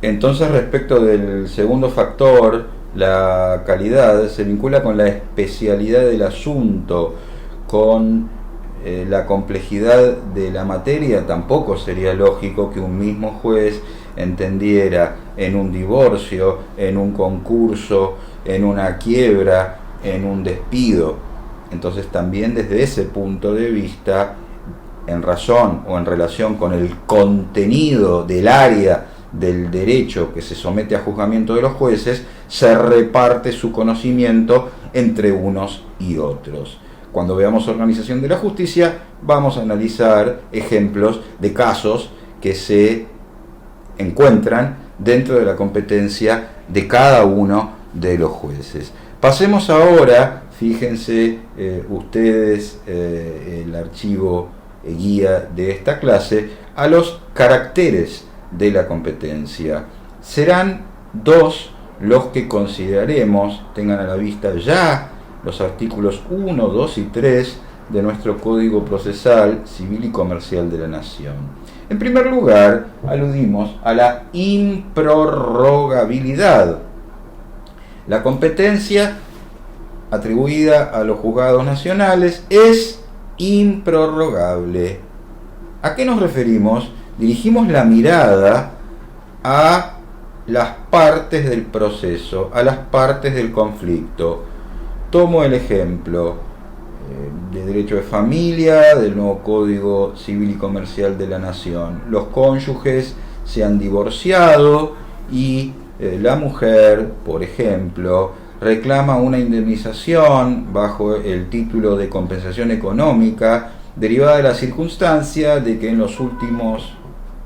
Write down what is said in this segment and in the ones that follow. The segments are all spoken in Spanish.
Entonces, respecto del segundo factor, la calidad se vincula con la especialidad del asunto, con la complejidad de la materia. Tampoco sería lógico que un mismo juez entendiera en un divorcio, en un concurso, en una quiebra, en un despido. Entonces también desde ese punto de vista, en razón o en relación con el contenido del área del derecho que se somete a juzgamiento de los jueces, se reparte su conocimiento entre unos y otros. Cuando veamos organización de la justicia, vamos a analizar ejemplos de casos que se encuentran dentro de la competencia de cada uno de los jueces. Pasemos ahora, fíjense ustedes el archivo guía de esta clase, a los caracteres de la competencia. Serán dos los que consideraremos. Tengan a la vista ya los artículos 1, 2 y 3 de nuestro Código Procesal Civil y Comercial de la Nación. En primer lugar, aludimos a la improrrogabilidad. La competencia atribuida a los juzgados nacionales es improrrogable. ¿A qué nos referimos? Dirigimos la mirada a las partes del proceso, a las partes del conflicto. Tomo el ejemplo de derecho de familia del nuevo Código Civil y Comercial de la Nación. Los cónyuges se han divorciado y la mujer, por ejemplo, reclama una indemnización bajo el título de compensación económica derivada de la circunstancia de que en los últimos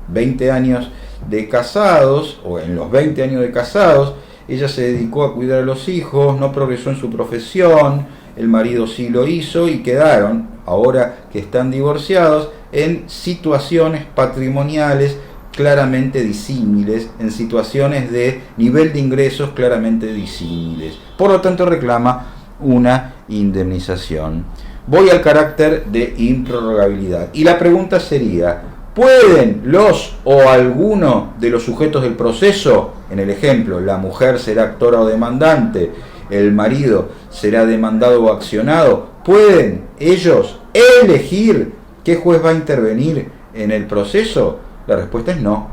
20 años de casados, o en los 20 años de casados, ella se dedicó a cuidar a los hijos, no progresó en su profesión, el marido sí lo hizo y quedaron, ahora que están divorciados, en situaciones patrimoniales claramente disímiles, en situaciones de nivel de ingresos claramente disímiles. Por lo tanto, reclama una indemnización. Voy al carácter de improrrogabilidad. Y la pregunta sería, ¿pueden los o alguno de los sujetos del proceso, en el ejemplo, la mujer será actora o demandante, el marido será demandado o accionado, pueden ellos elegir qué juez va a intervenir en el proceso? La respuesta es no.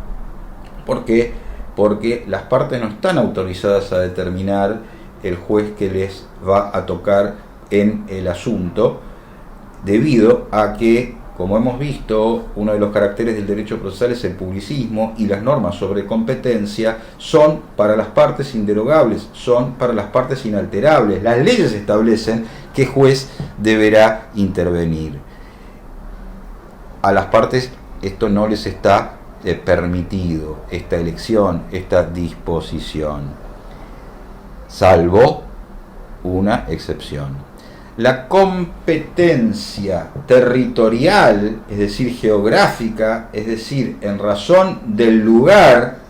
¿Por qué? Porque las partes no están autorizadas a determinar el juez que les va a tocar en el asunto, debido a que, como hemos visto, uno de los caracteres del derecho procesal es el publicismo, y las normas sobre competencia son para las partes inderogables, son para las partes inalterables. Las leyes establecen qué juez deberá intervenir. A las partes esto no les está permitido, esta elección, esta disposición, salvo una excepción. La competencia territorial, es decir, geográfica, es decir, en razón del lugar,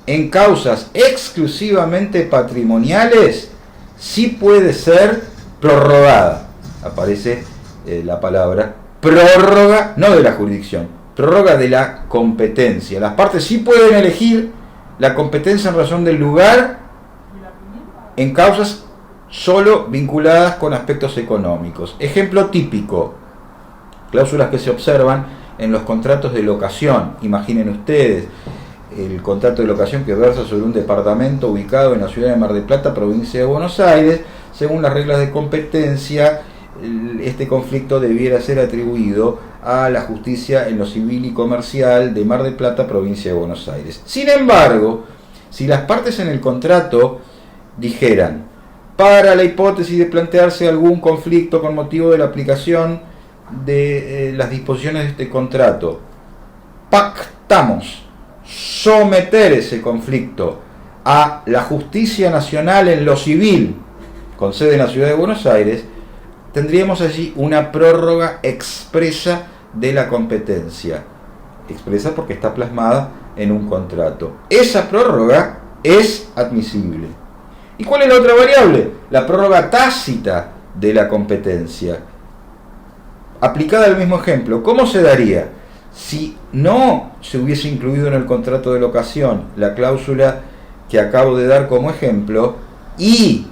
en causas exclusivamente patrimoniales, sí puede ser prorrogada. Aparece la palabra prórroga, no de la jurisdicción, prórroga de la competencia. Las partes sí pueden elegir la competencia en razón del lugar en causas solo vinculadas con aspectos económicos. Ejemplo típico, cláusulas que se observan en los contratos de locación. Imaginen ustedes el contrato de locación que versa sobre un departamento ubicado en la ciudad de Mar del Plata, provincia de Buenos Aires. Según las reglas de competencia, este conflicto debiera ser atribuido a la justicia en lo civil y comercial de Mar del Plata, provincia de Buenos Aires. Sin embargo, si las partes en el contrato dijeran, para la hipótesis de plantearse algún conflicto con motivo de la aplicación de las disposiciones de este contrato, pactamos someter ese conflicto a la justicia nacional en lo civil, con sede en la ciudad de Buenos Aires, tendríamos allí una prórroga expresa de la competencia. Expresa porque está plasmada en un contrato. Esa prórroga es admisible. ¿Y cuál es la otra variable? La prórroga tácita de la competencia. Aplicada al mismo ejemplo, ¿cómo se daría? Si no se hubiese incluido en el contrato de locación la cláusula que acabo de dar como ejemplo, y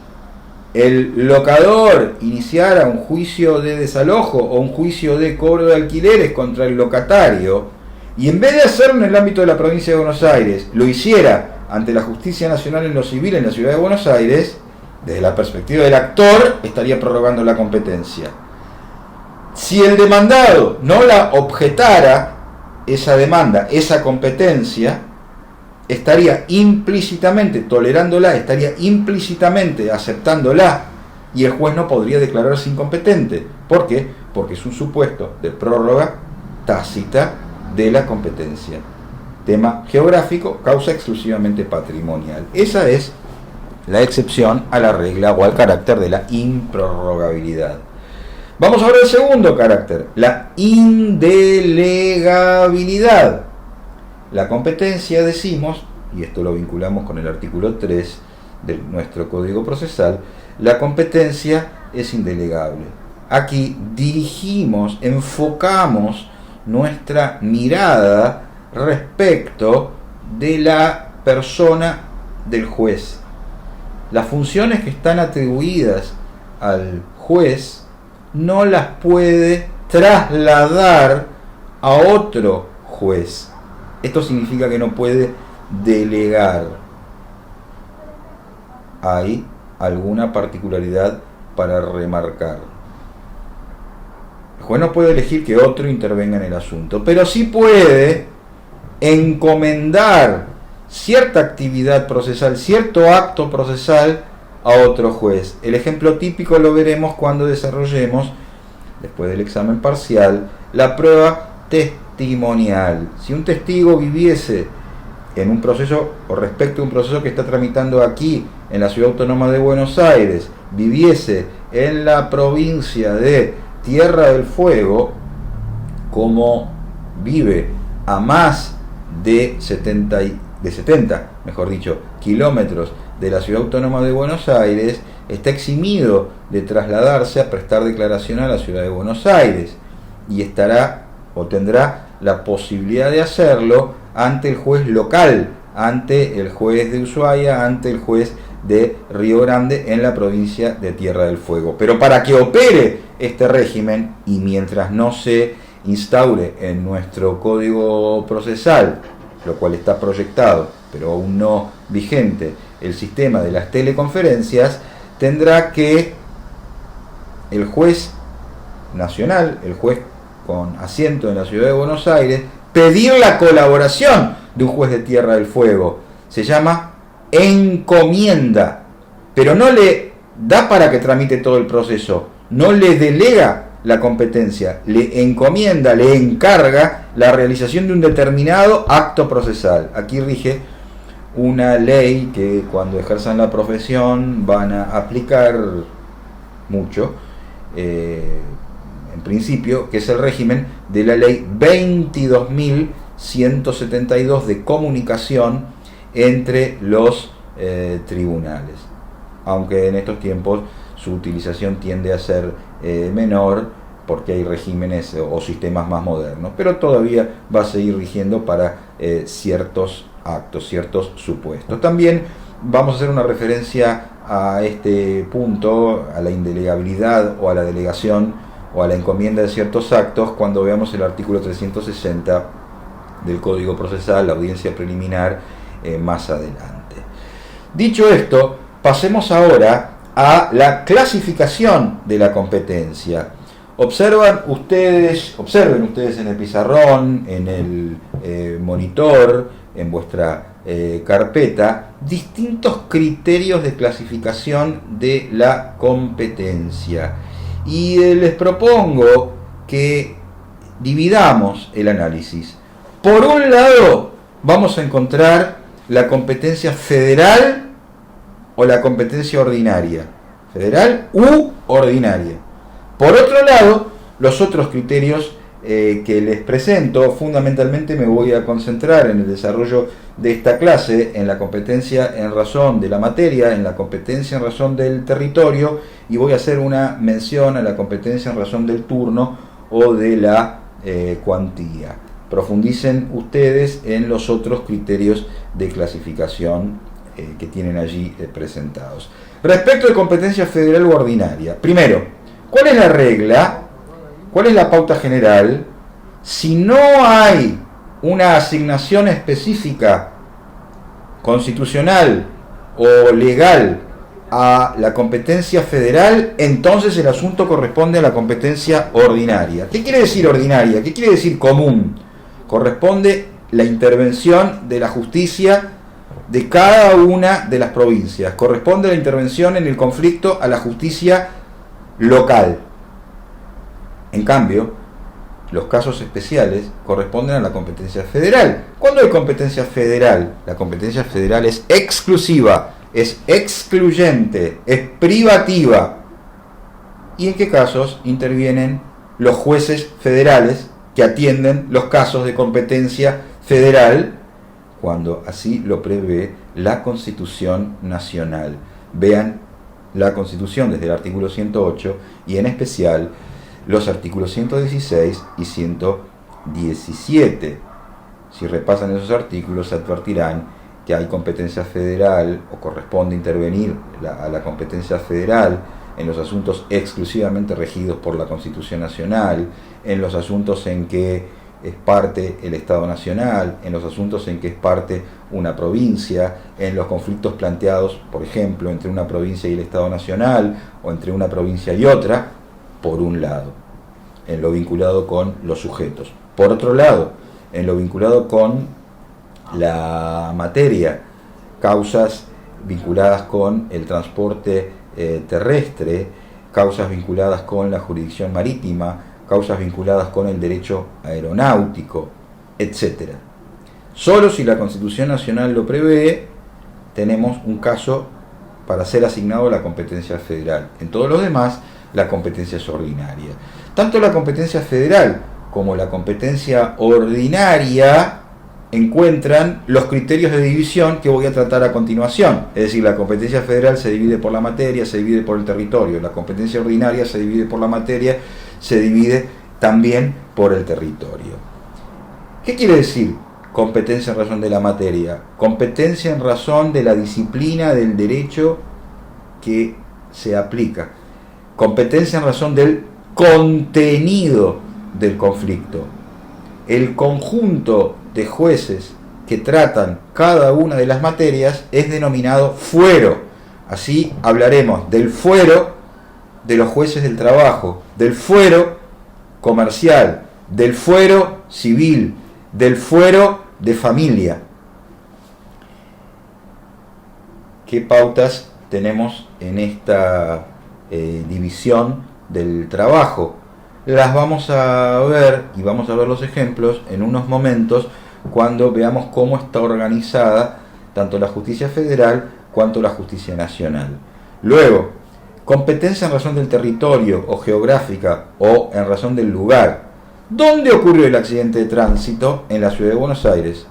el locador iniciara un juicio de desalojo o un juicio de cobro de alquileres contra el locatario, y en vez de hacerlo en el ámbito de la provincia de Buenos Aires, lo hiciera ante la Justicia Nacional en lo civil en la ciudad de Buenos Aires, desde la perspectiva del actor, estaría prorrogando la competencia. Si el demandado no la objetara, esa demanda, esa competencia, estaría implícitamente tolerándola, estaría implícitamente aceptándola, y el juez no podría declararse incompetente. ¿Por qué? Porque es un supuesto de prórroga tácita de la competencia. Tema geográfico, causa exclusivamente patrimonial. Esa es la excepción a la regla o al carácter de la improrrogabilidad. Vamos a ver el segundo carácter, la indelegabilidad. La competencia, decimos, y esto lo vinculamos con el artículo 3 de nuestro Código Procesal, la competencia es indelegable. Aquí dirigimos, enfocamos nuestra mirada respecto de la persona del juez. Las funciones que están atribuidas al juez no las puede trasladar a otro juez. Esto significa que no puede delegar. Hay alguna particularidad para remarcar. El juez no puede elegir que otro intervenga en el asunto, pero sí puede encomendar cierta actividad procesal, cierto acto procesal a otro juez. El ejemplo típico lo veremos cuando desarrollemos, después del examen parcial, la prueba testimonial. Si un testigo viviese en un proceso o respecto a un proceso que está tramitando aquí en la Ciudad Autónoma de Buenos Aires, viviese en la provincia de Tierra del Fuego, como vive a más de 70 kilómetros de la Ciudad Autónoma de Buenos Aires, está eximido de trasladarse a prestar declaración a la Ciudad de Buenos Aires, y estará o tendrá la posibilidad de hacerlo ante el juez local, ante el juez de Ushuaia, ante el juez de Río Grande en la provincia de Tierra del Fuego. Pero para que opere este régimen, y mientras no se instaure en nuestro Código Procesal, lo cual está proyectado pero aún no vigente, el sistema de las teleconferencias, tendrá que el juez nacional, el juez con asiento en la Ciudad de Buenos Aires, pedir la colaboración de un juez de Tierra del Fuego. Se llama encomienda, pero no le da para que tramite todo el proceso, no le delega la competencia, le encomienda, le encarga la realización de un determinado acto procesal. Aquí rige una ley que cuando ejerzan la profesión van a aplicar mucho, en principio, que es el régimen de la ley 22.172 de comunicación entre los tribunales, aunque en estos tiempos su utilización tiende a ser menor porque hay regímenes o sistemas más modernos, pero todavía va a seguir rigiendo para ciertos actos, ciertos supuestos. También vamos a hacer una referencia a este punto, a la indelegabilidad o a la delegación o a la encomienda de ciertos actos, cuando veamos el artículo 360 del Código Procesal, la audiencia preliminar, más adelante. Dicho esto, pasemos ahora a la clasificación de la competencia. Observen ustedes en el pizarrón, en el monitor, en vuestra carpeta, distintos criterios de clasificación de la competencia. Y les propongo que dividamos el análisis. Por un lado, vamos a encontrar la competencia federal o la competencia ordinaria. Federal u ordinaria. Por otro lado, los otros criterios que les presento, fundamentalmente me voy a concentrar en el desarrollo de esta clase, en la competencia en razón de la materia, en la competencia en razón del territorio, y voy a hacer una mención a la competencia en razón del turno o de la cuantía. profundicen ustedes en los otros criterios de clasificación que tienen allí presentados. Respecto de competencia federal o ordinaria, primero, ¿cuál es la regla? ¿Cuál es la pauta general? Si no hay una asignación específica constitucional o legal a la competencia federal, entonces el asunto corresponde a la competencia ordinaria. ¿Qué quiere decir ordinaria? ¿Qué quiere decir común? Corresponde la intervención de la justicia de cada una de las provincias. Corresponde la intervención en el conflicto a la justicia local. En cambio, los casos especiales corresponden a la competencia federal. ¿Cuándo hay competencia federal? La competencia federal es exclusiva, es excluyente, es privativa. ¿Y en qué casos intervienen los jueces federales que atienden los casos de competencia federal? Cuando así lo prevé la Constitución Nacional. Vean la Constitución desde el artículo 108 y en especial los artículos 116 y 117. Si repasan esos artículos advertirán que hay competencia federal o corresponde intervenir a la competencia federal en los asuntos exclusivamente regidos por la Constitución Nacional, en los asuntos en que es parte el Estado Nacional, en los asuntos en que es parte una provincia, en los conflictos planteados, por ejemplo, entre una provincia y el Estado Nacional, o entre una provincia y otra, por un lado, en lo vinculado con los sujetos. Por otro lado, en lo vinculado con la materia, causas vinculadas con el transporte terrestre, causas vinculadas con la jurisdicción marítima, causas vinculadas con el derecho aeronáutico, etc. Solo si la Constitución Nacional lo prevé, tenemos un caso para ser asignado a la competencia federal. En todos los demás, la competencia es ordinaria. Tanto la competencia federal como la competencia ordinaria encuentran los criterios de división que voy a tratar a continuación. Es decir, la competencia federal se divide por la materia, se divide por el territorio. La competencia ordinaria se divide por la materia, se divide también por el territorio. ¿Qué quiere decir competencia en razón de la materia? Competencia en razón de la disciplina del derecho que se aplica. Competencia en razón del contenido del conflicto. El conjunto de jueces que tratan cada una de las materias es denominado fuero. Así hablaremos del fuero de los jueces del trabajo, del fuero comercial, del fuero civil, del fuero de familia. ¿Qué pautas tenemos en esta división del trabajo? Las vamos a ver y vamos a ver los ejemplos en unos momentos cuando veamos cómo está organizada tanto la justicia federal cuanto la justicia nacional. Luego, competencia en razón del territorio o geográfica o en razón del lugar. ¿Dónde ocurrió el accidente de tránsito? En la ciudad de Buenos Aires.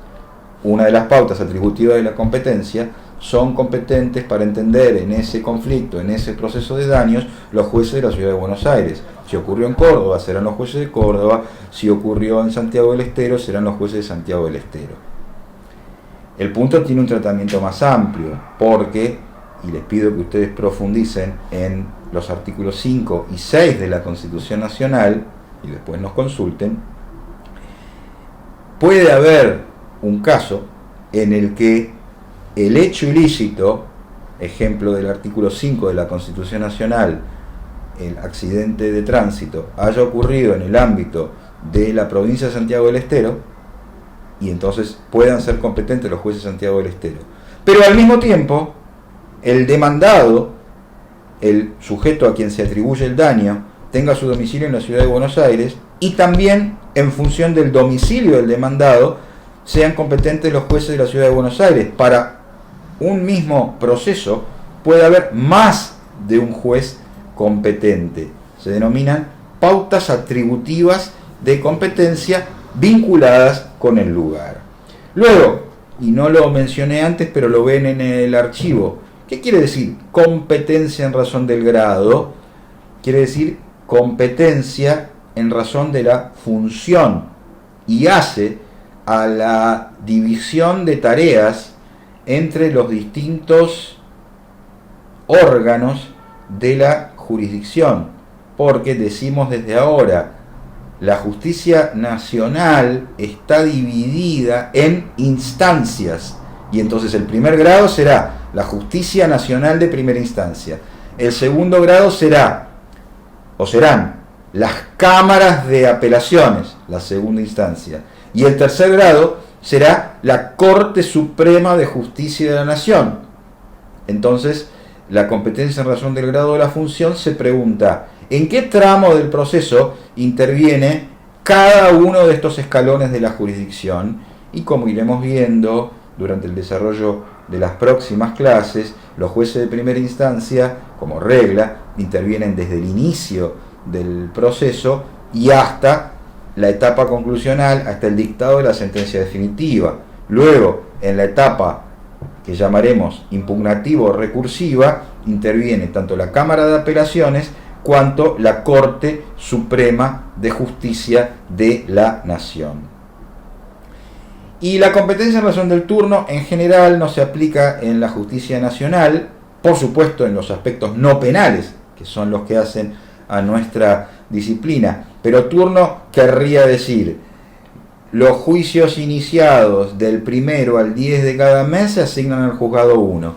Una de las pautas atributivas de la competencia son competentes para entender en ese conflicto, en ese proceso de daños, los jueces de la ciudad de Buenos Aires. Si ocurrió en Córdoba, serán los jueces de Córdoba. Si ocurrió en Santiago del Estero, serán los jueces de Santiago del Estero. El punto tiene un tratamiento más amplio, porque, y les pido que ustedes profundicen en los artículos 5 y 6 de la Constitución Nacional, y después nos consulten, puede haber un caso en el que el hecho ilícito, ejemplo del artículo 5 de la Constitución Nacional, el accidente de tránsito, haya ocurrido en el ámbito de la provincia de Santiago del Estero, y entonces puedan ser competentes los jueces de Santiago del Estero. Pero al mismo tiempo, el demandado, el sujeto a quien se atribuye el daño, tenga su domicilio en la ciudad de Buenos Aires, y también, en función del domicilio del demandado, sean competentes los jueces de la ciudad de Buenos Aires. Para un mismo proceso puede haber más de un juez competente. Se denominan pautas atributivas de competencia vinculadas con el lugar. Luego, y no lo mencioné antes, pero lo ven en el archivo, ¿qué quiere decir competencia en razón del grado? Quiere decir competencia en razón de la función y hace a la división de tareas entre los distintos órganos de la jurisdicción, porque decimos desde ahora, la justicia nacional está dividida en instancias, y entonces el primer grado será la justicia nacional de primera instancia, el segundo grado serán las cámaras de apelaciones, la segunda instancia, y el tercer grado será la Corte Suprema de Justicia de la Nación. Entonces, la competencia en razón del grado de la función se pregunta, ¿en qué tramo del proceso interviene cada uno de estos escalones de la jurisdicción? Y como iremos viendo durante el desarrollo de las próximas clases, los jueces de primera instancia, como regla, intervienen desde el inicio del proceso y hasta la etapa conclusional, hasta el dictado de la sentencia definitiva. Luego, en la etapa que llamaremos impugnativo o recursiva, interviene tanto la Cámara de Apelaciones cuanto la Corte Suprema de Justicia de la Nación. Y la competencia en razón del turno en general no se aplica en la justicia nacional, por supuesto en los aspectos no penales, que son los que hacen a nuestra disciplina, pero turno querría decir los juicios iniciados del 1 al 10 de cada mes se asignan al juzgado 1,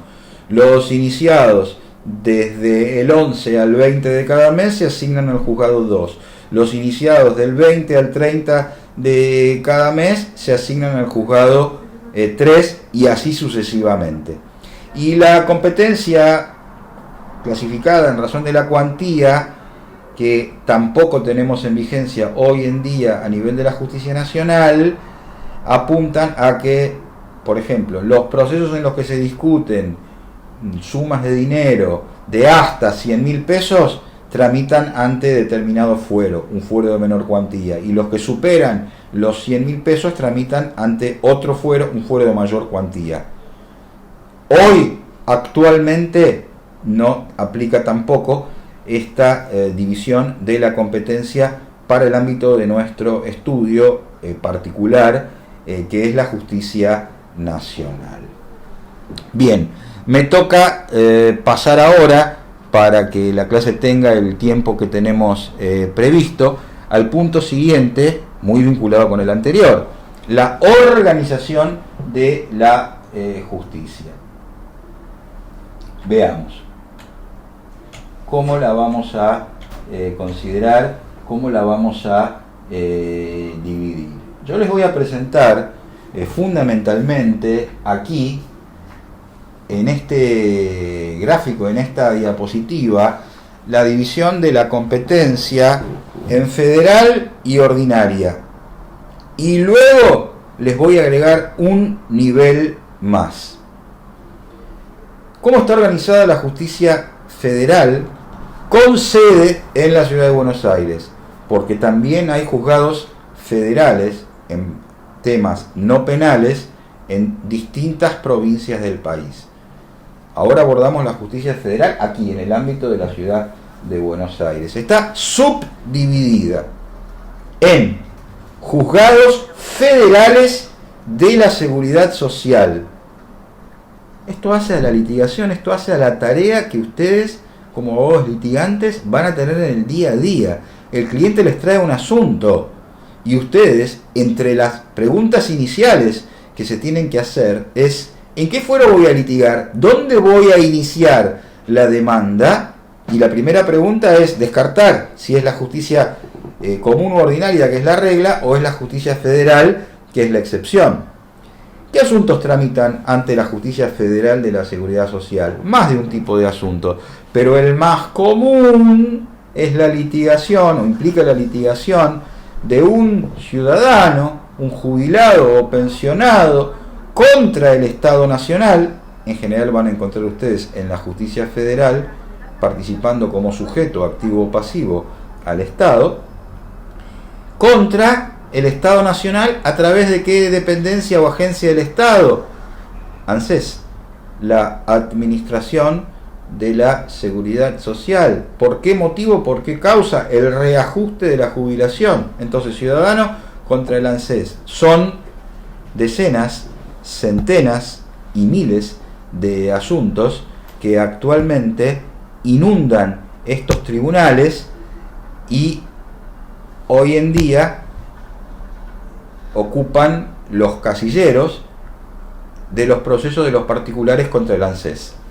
los iniciados desde el 11 al 20 de cada mes se asignan al juzgado 2, los iniciados del 20 al 30 de cada mes se asignan al juzgado 3 y así sucesivamente. Y la competencia clasificada en razón de la cuantía, que tampoco tenemos en vigencia hoy en día a nivel de la justicia nacional, apuntan a que, por ejemplo, los procesos en los que se discuten sumas de dinero de hasta 100.000 pesos tramitan ante determinado fuero, un fuero de menor cuantía, y los que superan los 100.000 pesos tramitan ante otro fuero, un fuero de mayor cuantía. Hoy, actualmente, no aplica tampoco esta división de la competencia para el ámbito de nuestro estudio particular, que es la justicia nacional. Bien, me toca pasar ahora, para que la clase tenga el tiempo que tenemos previsto, al punto siguiente, muy vinculado con el anterior, la organización de la justicia. Veamos cómo la vamos a considerar, cómo la vamos a dividir. Yo les voy a presentar fundamentalmente aquí, en este gráfico, en esta diapositiva, la división de la competencia en federal y ordinaria. Y luego les voy a agregar un nivel más. ¿Cómo está organizada la justicia federal con sede en la ciudad de Buenos Aires? Porque también hay juzgados federales en temas no penales en distintas provincias del país. Ahora abordamos la justicia federal aquí, en el ámbito de la ciudad de Buenos Aires. Está subdividida en juzgados federales de la seguridad social. Esto hace a la litigación, esto hace a la tarea que ustedes, como abogados litigantes, van a tener en el día a día. El cliente les trae un asunto y ustedes, entre las preguntas iniciales que se tienen que hacer, es: ¿en qué fuero voy a litigar? ¿Dónde voy a iniciar la demanda? Y la primera pregunta es descartar si es la justicia común o ordinaria, que es la regla, o es la justicia federal, que es la excepción. ¿Qué asuntos tramitan ante la justicia federal de la seguridad social? Más de un tipo de asuntos, pero el más común es la litigación, o implica la litigación de un ciudadano, un jubilado o pensionado, contra el Estado Nacional. En general van a encontrar ustedes en la justicia federal participando como sujeto activo o pasivo al Estado, contra el Estado Nacional. ¿A través de qué dependencia o agencia del Estado? ANSES, la Administración de la Seguridad Social. ¿Por qué motivo? ¿Por qué causa? El reajuste de la jubilación. Entonces, ciudadano contra el ANSES. Son decenas, centenas y miles de asuntos que actualmente inundan estos tribunales y hoy en día ocupan los casilleros de los procesos de los particulares contra el ANSES.